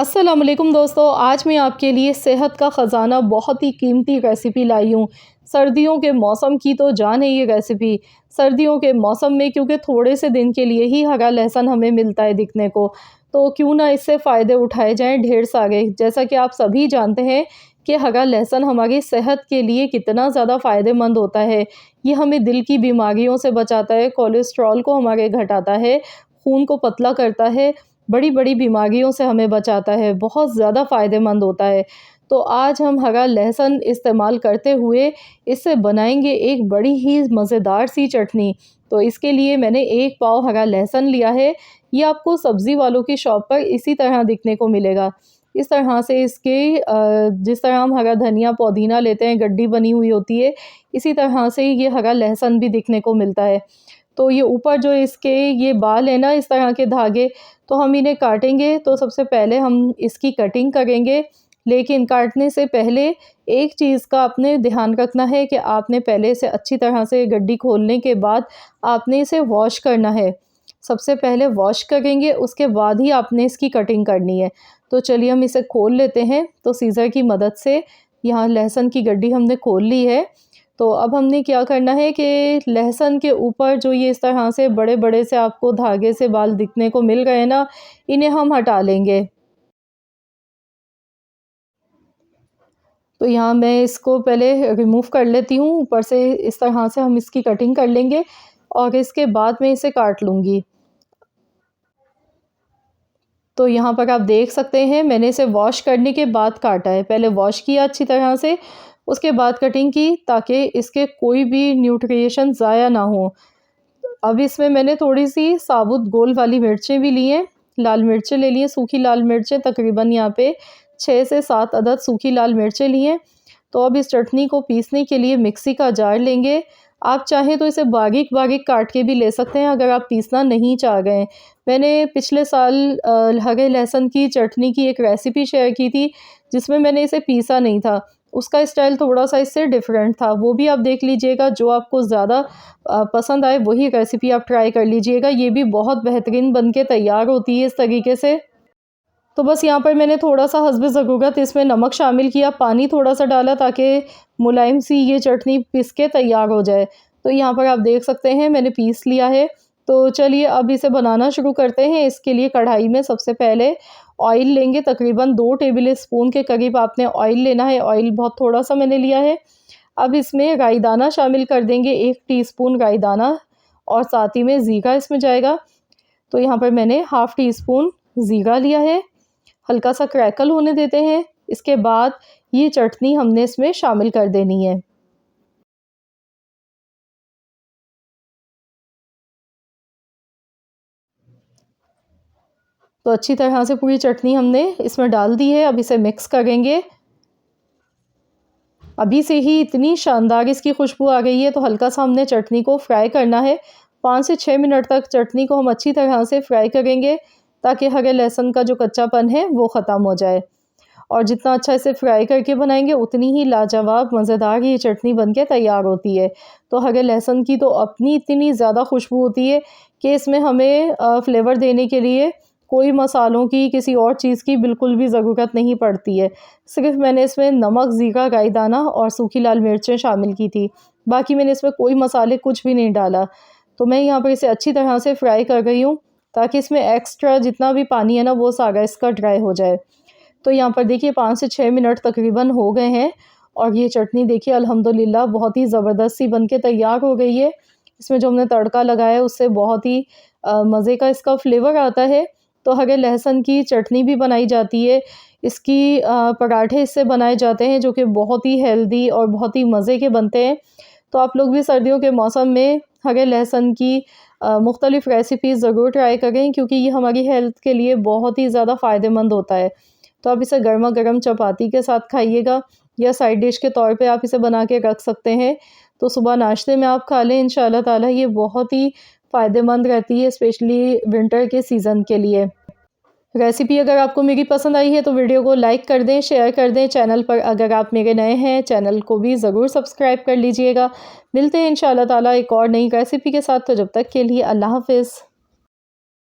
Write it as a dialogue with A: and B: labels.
A: अस्सलाम वालेकुम दोस्तों, आज मैं आपके लिए सेहत का ख़ज़ाना बहुत ही कीमती रेसिपी लाई हूँ। सर्दियों के मौसम की तो जान है ये रेसिपी। सर्दियों के मौसम में क्योंकि थोड़े से दिन के लिए ही हरा लहसुन हमें मिलता है दिखने को, तो क्यों ना इससे फ़ायदे उठाए जाएँ ढेर सारे। जैसा कि आप सभी जानते हैं कि हरा लहसुन हमारी सेहत के लिए कितना ज़्यादा फ़ायदेमंद होता है। ये हमें दिल की बीमारियों से बचाता है, कोलेस्ट्रॉल को हमारे घटाता है, खून को पतला करता है, बड़ी-बड़ी बीमारियों से हमें बचाता है, बहुत ज़्यादा फ़ायदेमंद होता है। तो आज हम हरा लहसुन इस्तेमाल करते हुए इससे बनाएँगे एक बड़ी ही मज़ेदार सी चटनी। तो इसके लिए मैंने 1 पाव हरा लहसुन लिया है। ये आपको सब्ज़ी वालों की शॉप पर इसी तरह दिखने को मिलेगा। इस तरह से इसके जिस तरह हम हरा धनिया, पुदीना लेते हैं, गड्डी बनी हुई होती है, इसी तरह से ये हरा लहसुन भी दिखने को मिलता है। तो ये ऊपर जो इसके ये बाल हैं ना इस तरह के धागे, तो हम इन्हें काटेंगे। तो सबसे पहले हम इसकी कटिंग करेंगे, लेकिन काटने से पहले एक चीज़ का आपने ध्यान रखना है कि आपने पहले इसे अच्छी तरह से गड्डी खोलने के बाद आपने इसे वॉश करना है। सबसे पहले वॉश करेंगे, उसके बाद ही आपने इसकी कटिंग करनी है। तो चलिए हम इसे खोल लेते हैं। तो सीज़र की मदद से यहाँ लहसुन की गड्डी हमने खोल ली है। तो अब हमने क्या करना है कि लहसुन के ऊपर जो ये इस तरह से बड़े-बड़े से आपको धागे से बाल दिखने को मिल रहे हैं ना, इन्हें हम हटा लेंगे। तो यहाँ मैं इसको पहले रिमूव कर लेती हूँ, ऊपर से इस तरह से हम इसकी कटिंग कर लेंगे और इसके बाद मैं इसे काट लूँगी। तो यहाँ पर आप देख सकते हैं मैंने इसे वॉश करने के बाद काटा है। पहले वॉश किया अच्छी तरह से, उसके बाद कटिंग की ताकि इसके कोई भी न्यूट्रिशन ज़ाया ना हो। अब इसमें मैंने थोड़ी-सी साबुत गोल वाली मिर्चें भी ली हैं, लाल मिर्चें ले ली हैं, सूखी लाल मिर्चें तकरीबन यहाँ पे 6 से 7 अदद सूखी लाल मिर्चें ली हैं। तो अब इस चटनी को पीसने के लिए मिक्सी का जार लेंगे। आप चाहें तो इसे बारीक-बारीक काट के भी ले सकते हैं अगर आप पीसना नहीं चाह रहे हैं। मैंने पिछले साल हरे लहसुन की चटनी की एक रेसिपी शेयर की थी, जिसमें मैंने इसे पीसा नहीं था। उसका स्टाइल थोड़ा-सा इससे डिफरेंट था, वो भी आप देख लीजिएगा। जो आपको ज़्यादा पसंद आए वही रेसिपी आप ट्राई कर लीजिएगा। ये भी बहुत बेहतरीन बन के तैयार होती है इस तरीके से। तो बस यहाँ पर मैंने थोड़ा-सा हस्बे ज़रूरत इसमें नमक शामिल किया, पानी थोड़ा-सा डाला ताकि मुलायम सी ये चटनी पिस के तैयार हो जाए। तो यहाँ पर आप देख सकते हैं मैंने पीस लिया है। तो चलिए अब इसे बनाना शुरू करते हैं। इसके लिए कढ़ाई में सबसे पहले ऑयल लेंगे, तकरीबन 2 टेबल स्पून के करीब आपने ऑयल लेना है। ऑयल बहुत थोड़ा-सा मैंने लिया है। अब इसमें राई दाना शामिल कर देंगे, 1 टीस्पून राई दाना, और साथ ही में ज़ीरा इसमें जाएगा। तो यहाँ पर मैंने हाफ़ टी स्पून ज़ीरा लिया है। हल्का सा क्रैकल होने देते हैं। इसके बाद ये चटनी हमने इसमें शामिल कर देनी है। तो अच्छी तरह से पूरी चटनी हमने इसमें डाल दी है। अब इसे मिक्स करेंगे। अभी से ही इतनी शानदार इसकी खुशबू आ गई है। तो हल्का सा हमने चटनी को फ्राई करना है। 5 से 6 मिनट तक चटनी को हम अच्छी तरह से फ्राई करेंगे ताकि हरे लहसुन का जो कच्चापन है वो ख़त्म हो जाए। और जितना अच्छा इसे फ्राई करके बनाएंगे उतनी ही लाजवाब मज़ेदार ये चटनी बनके तैयार होती है। तो हरे लहसुन की तो अपनी इतनी ज़्यादा खुशबू होती है कि इसमें हमें फ्लेवर देने के लिए कोई मसालों की, किसी और चीज़ की बिल्कुल भी ज़रूरत नहीं पड़ती है। सिर्फ़ मैंने इसमें नमक, ज़ीरा, राई दाना और सूखी लाल मिर्चें शामिल की थी। बाकी मैंने इसमें कोई मसाले कुछ भी नहीं डाला। तो मैं यहाँ पर इसे अच्छी तरह से फ्राई कर रही हूँ ताकि इसमें एक्स्ट्रा जितना भी पानी है ना वो सारा इसका ड्राई हो जाए। तो यहाँ पर देखिए 5 से 6 मिनट तकरीबन हो गए हैं और ये चटनी देखिए अल्हम्दुलिल्लाह बहुत ही ज़बरदस्त सी बन के तैयार हो गई है। इसमें जो हमने तड़का लगाया है उससे बहुत ही मज़े का इसका फ्लेवर आता है। तो हरे लहसुन की चटनी भी बनाई जाती है। इसकी पराठे इससे बनाए जाते हैं जो कि बहुत ही हेल्दी और बहुत ही मज़े के बनते हैं। तो आप लोग भी सर्दियों के मौसम में हरे लहसुन की मुख्तलिफ़ रेसिपीज़ ज़रूर ट्राई करें क्योंकि ये हमारी हेल्थ के लिए बहुत ही ज़्यादा फ़ायदेमंद होता है। तो आप इसे गरमा-गरम चपाती के साथ खाइएगा या साइड डिश के तौर पे आप इसे बना के रख सकते हैं। तो सुबह नाश्ते में आप खा लें इंशाअल्लाह ताला, ये बहुत ही फ़ायदेमंद रहती है स्पेशली विंटर के सीज़न के लिए। रेसिपी अगर आपको मेरी पसंद आई है तो वीडियो को लाइक कर दें, शेयर कर दें। चैनल पर अगर आप मेरे नए हैं चैनल को भी ज़रूर सब्सक्राइब कर लीजिएगा। मिलते हैं इंशाअल्लाह ताला एक और नई रेसिपी के साथ। तो जब तक के लिए अल्लाह हाफ़िज़।